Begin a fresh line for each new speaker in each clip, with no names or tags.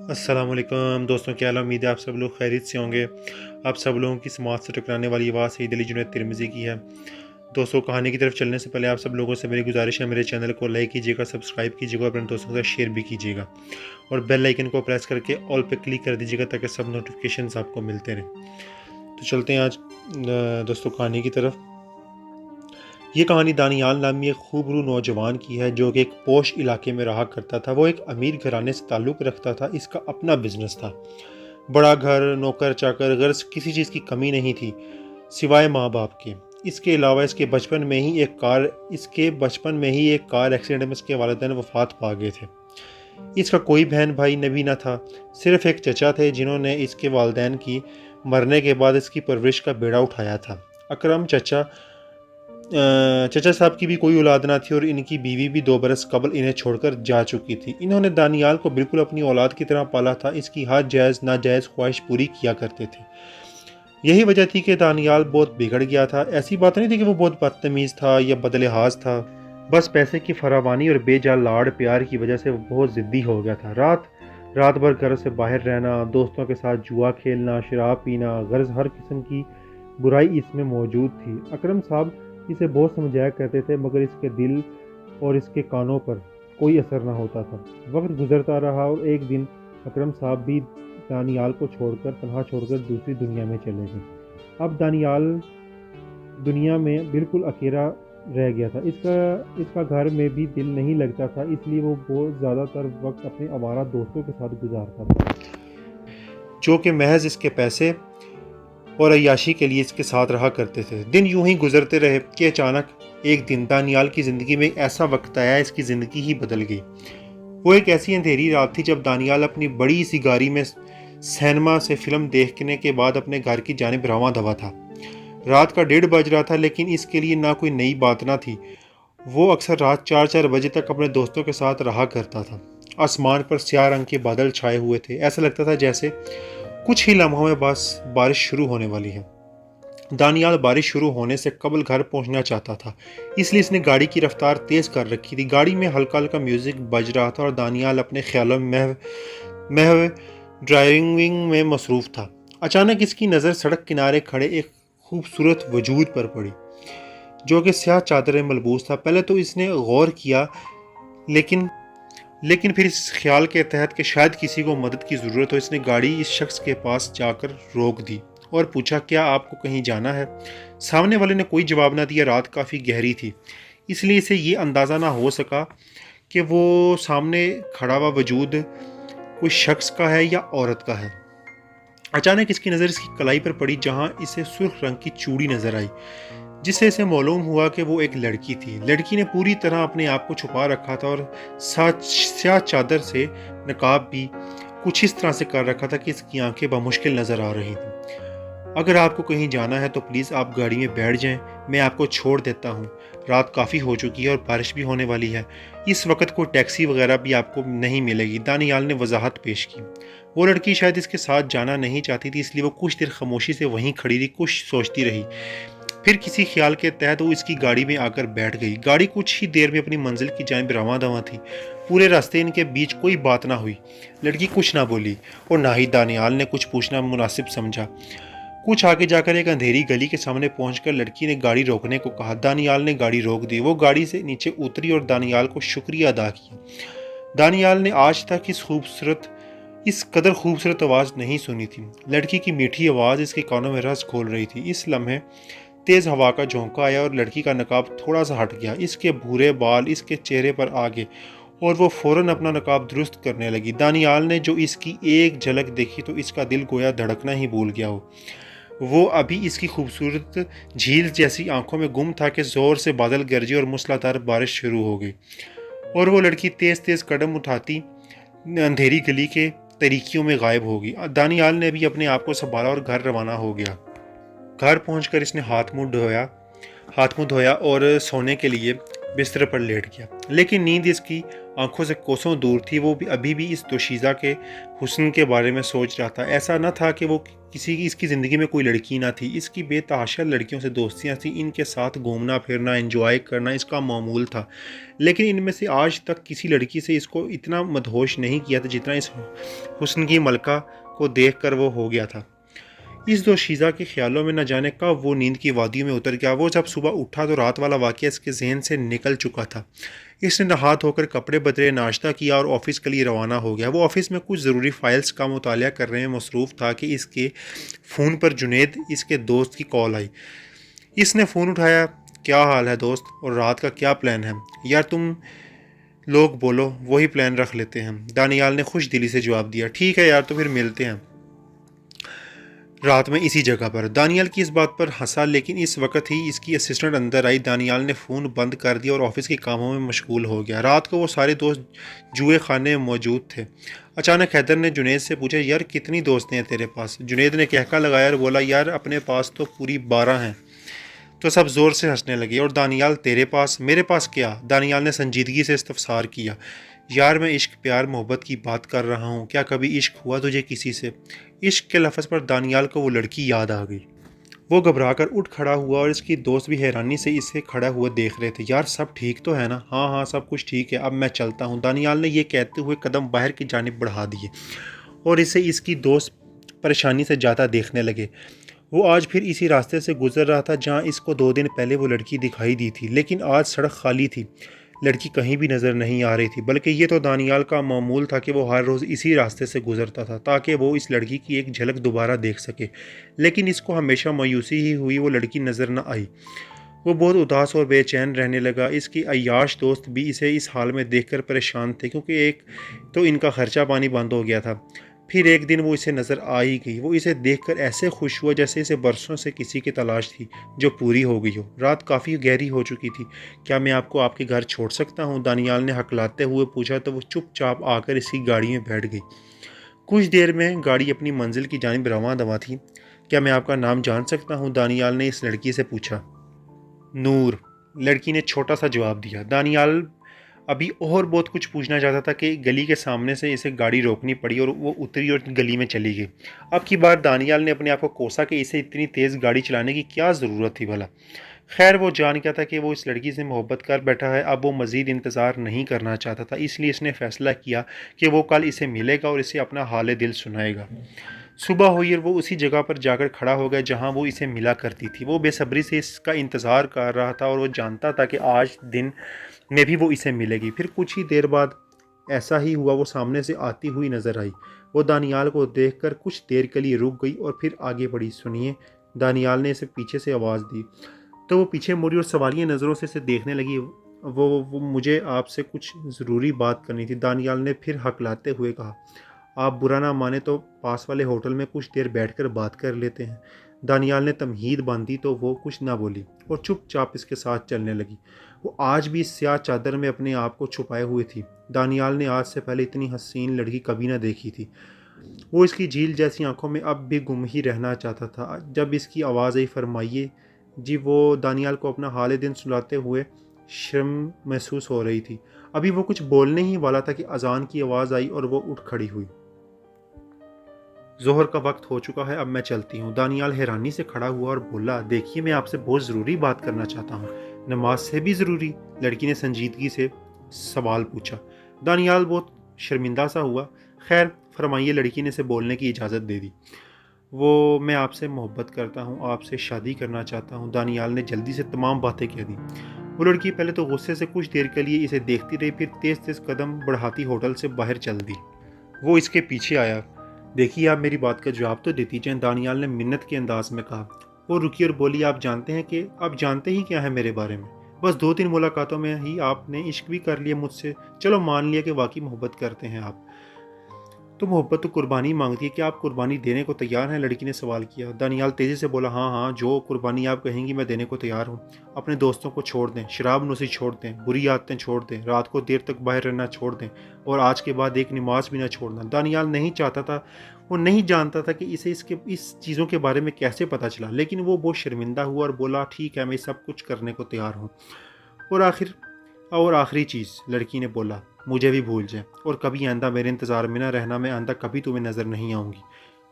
अस्सलाम वालेकुम दोस्तों, क्या हाल है? उम्मीद है आप सब लोग खैरियत से होंगे। आप सब लोगों की समात से टकराने वाली आवाज़ सईद अली जुनैद तिरमिज़ी की है। दोस्तों, कहानी की तरफ चलने से पहले आप सब लोगों से मेरी गुजारिश है, मेरे चैनल को लाइक कीजिएगा, सब्सक्राइब कीजिएगा और अपने दोस्तों के साथ शेयर भी कीजिएगा और बेल आइकन को प्रेस करके ऑल पे क्लिक कर दीजिएगा ताकि सब नोटिफिकेशंस आपको मिलते रहें। तो चलते हैं आज दोस्तों कहानी की तरफ। ये कहानी दानियाल नामी एक खूबरू नौजवान की है जो कि एक पोश इलाके में रहा करता था। वो एक अमीर घराने से ताल्लुक़ रखता था। इसका अपना बिजनेस था। बड़ा घर, नौकर चाकर, गर्ज किसी चीज़ की कमी नहीं थी सिवाय माँ बाप के। इसके अलावा इसके बचपन में ही एक कार एक्सीडेंट में इसके वालिदैन वफात पा गए थे। इसका कोई बहन भाई नबी न था। सिर्फ एक चचा थे जिन्होंने इसके वालिदैन की मरने के बाद इसकी परवरिश का बेड़ा उठाया था। अकरम चचा साहब की भी कोई औलाद ना थी और इनकी बीवी भी 2 बरस कबल इन्हें छोड़कर जा चुकी थी। इन्होंने दानियाल को बिल्कुल अपनी औलाद की तरह पाला था। इसकी हर जायज़ नाजायज़ ख्वाहिश पूरी किया करते थे। यही वजह थी कि दानियाल बहुत बिगड़ गया था। ऐसी बात नहीं थी कि वो बहुत बदतमीज़ था या बदलिहाज था। बस पैसे की फरावानी और बेजान लाड़ प्यार की वजह से वो बहुत ज़िद्दी हो गया था। रात भर घर से बाहर रहना, दोस्तों के साथ जुआ खेलना, शराब पीना, गर्ज हर किस्म की बुराई इसमें मौजूद थी। अकरम साहब इसे बहुत समझाया करते थे मगर इसके दिल और इसके कानों पर कोई असर न होता था। वक्त गुजरता रहा और एक दिन अकरम साहब भी दानियाल को तनहा छोड़कर दूसरी दुनिया में चले गए। अब दानियाल दुनिया में बिल्कुल अकेला रह गया था। इसका घर में भी दिल नहीं लगता था, इसलिए वो बहुत ज़्यादातर वक्त अपने आवारा दोस्तों के साथ गुजारता था जो कि महज इसके पैसे और अय्याशी के लिए इसके साथ रहा करते थे। दिन यूं ही गुजरते रहे कि अचानक एक दिन दानियाल की ज़िंदगी में एक ऐसा वक्त आया, इसकी ज़िंदगी ही बदल गई। वो एक ऐसी अंधेरी रात थी जब दानियाल अपनी बड़ी सी गाड़ी में सिनेमा से फिल्म देखने के बाद अपने घर की जानिब रवां दवा था। रात का 1:30 बज रहा था, लेकिन इसके लिए ना कोई नई बात ना थी। वो अक्सर रात 4-4 बजे तक अपने दोस्तों के साथ रहा करता था। आसमान पर स्याह रंग के बादल छाए हुए थे। ऐसा लगता था जैसे कुछ ही लम्हों में बस बारिश शुरू होने वाली है। दानियाल बारिश शुरू होने से कबल घर पहुंचना चाहता था, इसलिए इसने गाड़ी की रफ्तार तेज़ कर रखी थी। गाड़ी में हल्का हल्का म्यूज़िक बज रहा था और दानियाल अपने ख्यालों में महव ड्राइविंग में मसरूफ़ था। अचानक इसकी नज़र सड़क किनारे खड़े एक खूबसूरत वजूद पर पड़ी जो कि स्याह चादरें मलबूस था। पहले तो इसने गौर किया, लेकिन फिर इस ख्याल के तहत कि शायद किसी को मदद की ज़रूरत हो, इसने गाड़ी इस शख्स के पास जाकर रोक दी और पूछा, क्या आपको कहीं जाना है? सामने वाले ने कोई जवाब ना दिया। रात काफ़ी गहरी थी, इसलिए इसे ये अंदाज़ा ना हो सका कि वो सामने खड़ा हुआ वजूद कोई शख्स का है या औरत का है। अचानक इसकी नज़र इसकी कलाई पर पड़ी जहाँ इसे सुर्ख रंग की चूड़ी नज़र आई, जिससे इसे मालूम हुआ कि वो एक लड़की थी। लड़की ने पूरी तरह अपने आप को छुपा रखा था और स्याह चादर से नकाब भी कुछ इस तरह से कर रखा था कि इसकी आंखें बामुश्किल नज़र आ रही थीं। अगर आपको कहीं जाना है तो प्लीज़ आप गाड़ी में बैठ जाएं, मैं आपको छोड़ देता हूँ। रात काफ़ी हो चुकी है और बारिश भी होने वाली है। इस वक्त कोई टैक्सी वगैरह भी आपको नहीं मिलेगी। दानियाल ने वजाहत पेश की। वो लड़की शायद इसके साथ जाना नहीं चाहती थी, इसलिए वो कुछ देर खामोशी से वहीं खड़ी रही, कुछ सोचती रही। फिर किसी ख्याल के तहत वो इसकी गाड़ी में आकर बैठ गई। गाड़ी कुछ ही देर में अपनी मंजिल की जानिब रवां दवां थी। पूरे रास्ते इनके बीच कोई बात ना हुई। लड़की कुछ ना बोली और ना ही दानियाल ने कुछ पूछना मुनासिब समझा। कुछ आगे जाकर एक अंधेरी गली के सामने पहुंचकर लड़की ने गाड़ी रोकने को कहा। दानियाल ने गाड़ी रोक दी। वो गाड़ी से नीचे उतरी और दानियाल को शुक्रिया अदा किया। दानियाल ने आज तक इस कदर खूबसूरत आवाज़ नहीं सुनी थी। लड़की की मीठी आवाज़ इसके कानों में रस घोल रही थी। इस लम्हे तेज़ हवा का झोंका आया और लड़की का नकाब थोड़ा सा हट गया। इसके भूरे बाल इसके चेहरे पर आ गए और वो फ़ौरन अपना नकाब दुरुस्त करने लगी। दानियाल ने जो इसकी एक झलक देखी तो इसका दिल गोया धड़कना ही भूल गया हो। वो अभी इसकी खूबसूरत झील जैसी आंखों में गुम था कि ज़ोर से बादल गरजे और मूसलाधार बारिश शुरू हो गई और वो लड़की तेज़ तेज़ कदम उठाती अंधेरी गली के तरीकियों में गायब हो गई। दानियाल ने भी अपने आप को संभाला और घर रवाना हो गया। घर पहुंचकर इसने हाथ मुंह धोया और सोने के लिए बिस्तर पर लेट गया, लेकिन नींद इसकी आंखों से कोसों दूर थी। वो भी अभी भी इस दोशीज़ा के हुस्न के बारे में सोच रहा था। ऐसा न था कि वो किसी की इसकी ज़िंदगी में कोई लड़की ना थी। इसकी बेतहाशा लड़कियों से दोस्तियाँ थी, इनके साथ घूमना फिरना एंजॉय करना इसका मामूल था। लेकिन इनमें से आज तक किसी लड़की से इसको इतना मदहोश नहीं किया था जितना इस हुस्न की मलका को देख कर वो हो गया था। इस दोशीज़ा के ख्यालों में न जाने कब वो नींद की वादियों में उतर गया। वो जब सुबह उठा तो रात वाला वाक़या इसके जहन से निकल चुका था। इसने नहा धोकर कपड़े बदले, नाश्ता किया और ऑफिस के लिए रवाना हो गया। वो ऑफिस में कुछ ज़रूरी फाइल्स का मुतालिया करने में मसरूफ़ था कि इसके फ़ोन पर जुनैद इसके दोस्त की कॉल आई। इसने फ़ोन उठाया। क्या हाल है दोस्त, और रात का क्या प्लान है? यार तुम लोग बोलो, वही प्लान रख लेते हैं, दानियाल ने खुश दिली से जवाब दिया। ठीक है यार, तो फिर मिलते हैं रात में इसी जगह पर। दानियाल की इस बात पर हंसा, लेकिन इस वक्त ही इसकी असिस्टेंट अंदर आई। दानियाल ने फ़ोन बंद कर दिया और ऑफिस के कामों में मशगूल हो गया। रात को वो सारे दोस्त जुए खाने में मौजूद थे। अचानक हैदर ने जुनैद से पूछा, यार कितनी दोस्तें हैं तेरे पास? जुनैद ने कहका लगाया और बोला, यार अपने पास तो पूरी 12 हैं। तो सब ज़ोर से हंसने लगे। और दानियाल तेरे पास? मेरे पास क्या? दानियाल ने संजीदगी से इस्तफसार किया। यार मैं इश्क प्यार मोहब्बत की बात कर रहा हूँ। क्या कभी इश्क हुआ तुझे किसी से? इश्क के लफ्ज़ पर दानियाल को वो लड़की याद आ गई। वो घबराकर उठ खड़ा हुआ और इसकी दोस्त भी हैरानी से इसे खड़ा हुआ देख रहे थे। यार सब ठीक तो है ना? हाँ हाँ सब कुछ ठीक है, अब मैं चलता हूँ, दानियाल ने यह कहते हुए कदम बाहर की जानिब बढ़ा दिए और इसे इसकी दोस्त परेशानी से जाता देखने लगे। वो आज फिर इसी रास्ते से गुजर रहा था जहाँ इसको 2 दिन पहले वो लड़की दिखाई दी थी, लेकिन आज सड़क खाली थी, लड़की कहीं भी नज़र नहीं आ रही थी। बल्कि ये तो दानियाल का मामूल था कि वो हर रोज़ इसी रास्ते से गुजरता था ताकि वो इस लड़की की एक झलक दोबारा देख सके। लेकिन इसको हमेशा मायूसी ही हुई, वो लड़की नज़र न आई। वो बहुत उदास और बेचैन रहने लगा। इसकी अय्याश दोस्त भी इसे इस हाल में देखकर परेशान थे, क्योंकि एक तो इनका खर्चा पानी बंद हो गया था, फिर एक दिन वो इसे नज़र आ ही गई। वो इसे देखकर ऐसे खुश हुआ जैसे इसे बरसों से किसी की तलाश थी जो पूरी हो गई हो। रात काफ़ी गहरी हो चुकी थी। क्या मैं आपको आपके घर छोड़ सकता हूँ? दानियाल ने हकलाते हुए पूछा तो वो चुपचाप आकर इसकी गाड़ी में बैठ गई। कुछ देर में गाड़ी अपनी मंजिल की जानिब रवां दवा थी। क्या मैं आपका नाम जान सकता हूँ? दानियाल ने इस लड़की से पूछा। नूर, लड़की ने छोटा सा जवाब दिया। दानियाल अभी और बहुत कुछ पूछना चाहता था कि गली के सामने से इसे गाड़ी रोकनी पड़ी और वो उतरी और गली में चली गई। अब की बार दानियाल ने अपने आप को कोसा कि इसे इतनी तेज़ गाड़ी चलाने की क्या ज़रूरत थी भला। खैर वो जान गया था कि वो इस लड़की से मोहब्बत कर बैठा है। अब वो मज़ीद इंतज़ार नहीं करना चाहता था, इसलिए इसने फ़ैसला किया कि वो कल इसे मिलेगा और इसे अपना हाल दिल सुनाएगा। सुबह हुई और वो उसी जगह पर जाकर खड़ा हो गया जहाँ वो इसे मिला करती थी। वो बेसब्री से इसका इंतज़ार कर रहा था और वो जानता था कि आज दिन में भी वो इसे मिलेगी। फिर कुछ ही देर बाद ऐसा ही हुआ। वो सामने से आती हुई नज़र आई। वो दानियाल को देखकर कुछ देर के लिए रुक गई और फिर आगे बढ़ी। सुनिए, दानियाल ने इसे पीछे से आवाज़ दी तो वो पीछे मुड़ी और सवालिया नज़रों से इसे देखने लगी। वो मुझे आपसे कुछ ज़रूरी बात करनी थी, दानियाल ने फिर हकलाते हुए कहा। आप बुरा ना माने तो पास वाले होटल में कुछ देर बैठकर बात कर लेते हैं। दानियाल ने तमहीद बांधी तो वो कुछ ना बोली और चुपचाप इसके साथ चलने लगी। वो आज भी स्याह चादर में अपने आप को छुपाए हुए थी। दानियाल ने आज से पहले इतनी हसीन लड़की कभी ना देखी थी। वो इसकी झील जैसी आंखों में अब भी गुम ही रहना चाहता था। जब इसकी आवाज़ आई, फरमाइए जी, वो दानियाल को अपना हाल दिन सुनाते हुए शर्म महसूस हो रही थी। अभी वो कुछ बोलने ही वाला था कि अजान की आवाज़ आई और वो उठ खड़ी हुई। ज़ोहर का वक्त हो चुका है, अब मैं चलती हूँ। दानियाल हैरानी से खड़ा हुआ और बोला, देखिए मैं आपसे बहुत ज़रूरी बात करना चाहता हूँ। नमाज से भी ज़रूरी? लड़की ने संजीदगी से सवाल पूछा। दानियाल बहुत शर्मिंदा सा हुआ। खैर फरमाइए, लड़की ने इसे बोलने की इजाज़त दे दी। वो मैं आपसे मोहब्बत करता हूँ, आपसे शादी करना चाहता हूँ। दानियाल ने जल्दी से तमाम बातें कह दी। वो लड़की पहले तो गुस्से से कुछ देर के लिए इसे देखती रही, फिर तेज़ तेज़ कदम बढ़ाती होटल से बाहर चल दी। वो इसके पीछे आया। देखिए आप मेरी बात का जवाब तो देती जाएं, दानियाल ने मिन्नत के अंदाज में कहा। वो रुकी और बोली, आप जानते ही क्या है मेरे बारे में? बस 2-3 मुलाकातों में ही आपने इश्क भी कर लिया मुझसे। चलो मान लिया कि वाकई मोहब्बत करते हैं आप, तो मोहब्बत तो कुर्बानी मांगती है। क्या आप कुर्बानी देने को तैयार हैं? लड़की ने सवाल किया। दानियाल तेज़ी से बोला, हाँ हाँ, जो कुर्बानी आप कहेंगी मैं देने को तैयार हूँ। अपने दोस्तों को छोड़ दें, शराब नोशी छोड़ दें, बुरी आदतें छोड़ दें, रात को देर तक बाहर रहना छोड़ दें और आज के बाद एक नमाज भी ना छोड़ना। दानियाल नहीं चाहता था, वो नहीं जानता था कि इसे इस चीज़ों के बारे में कैसे पता चला, लेकिन वो बहुत शर्मिंदा हुआ और बोला, ठीक है मैं सब कुछ करने को तैयार हूँ। और आखिर और आखिरी चीज़, लड़की ने बोला, मुझे भी भूल जाए और कभी आइंदा मेरे इंतज़ार में ना रहना, मैं आइंदा कभी तुम्हें नज़र नहीं आऊँगी।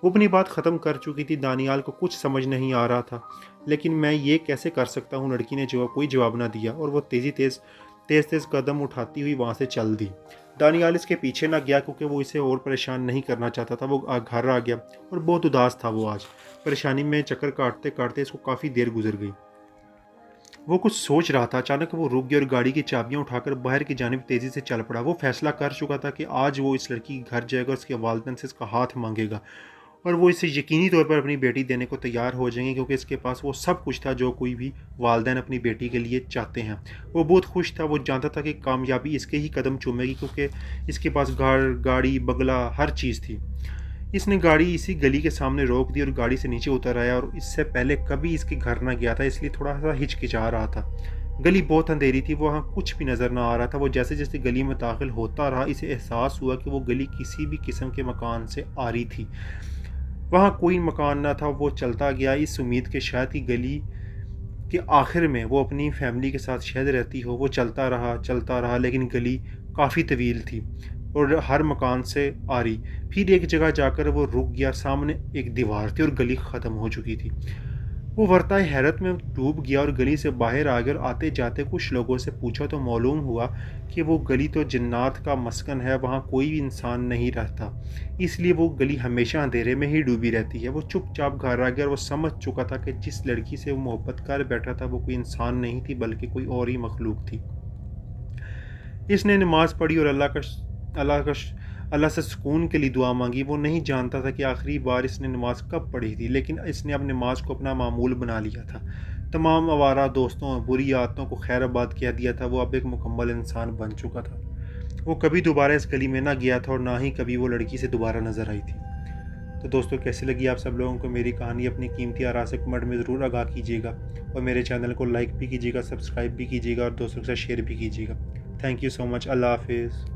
वो अपनी बात ख़त्म कर चुकी थी। दानियाल को कुछ समझ नहीं आ रहा था, लेकिन मैं ये कैसे कर सकता हूँ। लड़की ने कोई जवाब ना दिया और वो तेज़ कदम उठाती हुई वहाँ से चल दी। दानियाल इसके पीछे ना गया क्योंकि वो इसे और परेशान नहीं करना चाहता था। वो घर आ गया और बहुत उदास था। वो आज परेशानी में चक्कर काटते काटते इसको काफ़ी देर गुजर गई। वो कुछ सोच रहा था, अचानक वो रुक गया और गाड़ी की चाबियां उठाकर बाहर की जानिब तेज़ी से चल पड़ा। वो फैसला कर चुका था कि आज वो इस लड़की के घर जाएगा और उसके वालिदैन से इसका हाथ मांगेगा और वो इसे यकीनी तौर पर अपनी बेटी देने को तैयार हो जाएंगे, क्योंकि इसके पास वो सब कुछ था जो कोई भी वालिदैन अपनी बेटी के लिए चाहते हैं। वो बहुत खुश था। वो जानता था कि कामयाबी इसके ही कदम चूमेगी, क्योंकि इसके पास घर, गाड़ी, बंगला, हर चीज़ थी। इसने गाड़ी इसी गली के सामने रोक दी और गाड़ी से नीचे उतर आया और इससे पहले कभी इसके घर ना गया था, इसलिए थोड़ा सा हिचकिचा रहा था। गली बहुत अंधेरी थी, वहाँ कुछ भी नज़र ना आ रहा था। वो जैसे जैसे गली में दाखिल होता रहा, इसे एहसास हुआ कि वो गली किसी भी किस्म के मकान से आ रही थी। वहाँ कोई मकान ना था। वो चलता गया इस उम्मीद के शायद कि गली के आखिर में वो अपनी फैमिली के साथ शायद रहती हो। वो चलता रहा, लेकिन गली काफ़ी तवील थी और हर मकान से आ रही। फिर एक जगह जाकर वो रुक गया। सामने एक दीवार थी और गली ख़त्म हो चुकी थी। वो वर्ताए हैरत में डूब गया और गली से बाहर आ गया और आते जाते कुछ लोगों से पूछा तो मालूम हुआ कि वो गली तो जन्नात का मस्कन है, वहाँ कोई भी इंसान नहीं रहता, इसलिए वो गली हमेशा अंधेरे में ही डूबी रहती है। वो चुपचाप घर आ गया और वो समझ चुका था कि जिस लड़की से वो मोहब्बत कर बैठा था वो कोई इंसान नहीं थी, बल्कि कोई और ही मखलूक थी। इसने नमाज़ पढ़ी और अल्लाह से सुकून के लिए दुआ मांगी। वो नहीं जानता था कि आखिरी बार इसने नमाज़ कब पढ़ी थी, लेकिन इसने अब नमाज को अपना मामूल बना लिया था। तमाम आवारा दोस्तों, बुरी आदतों को खैराबाद कह दिया था। वो अब एक मुकम्मल इंसान बन चुका था। वो कभी दोबारा इस गली में ना गया था और ना ही कभी वो लड़की से दोबारा नज़र आई थी। तो दोस्तों, कैसी लगी आप सब लोगों को मेरी कहानी? अपनी कीमती आरा से कमेंट में ज़रूर आगाह कीजिएगा और मेरे चैनल को लाइक भी कीजिएगा, सब्सक्राइब भी कीजिएगा और दोस्तों के साथ शेयर भी कीजिएगा। Thank you so much. Allah हाफिज़।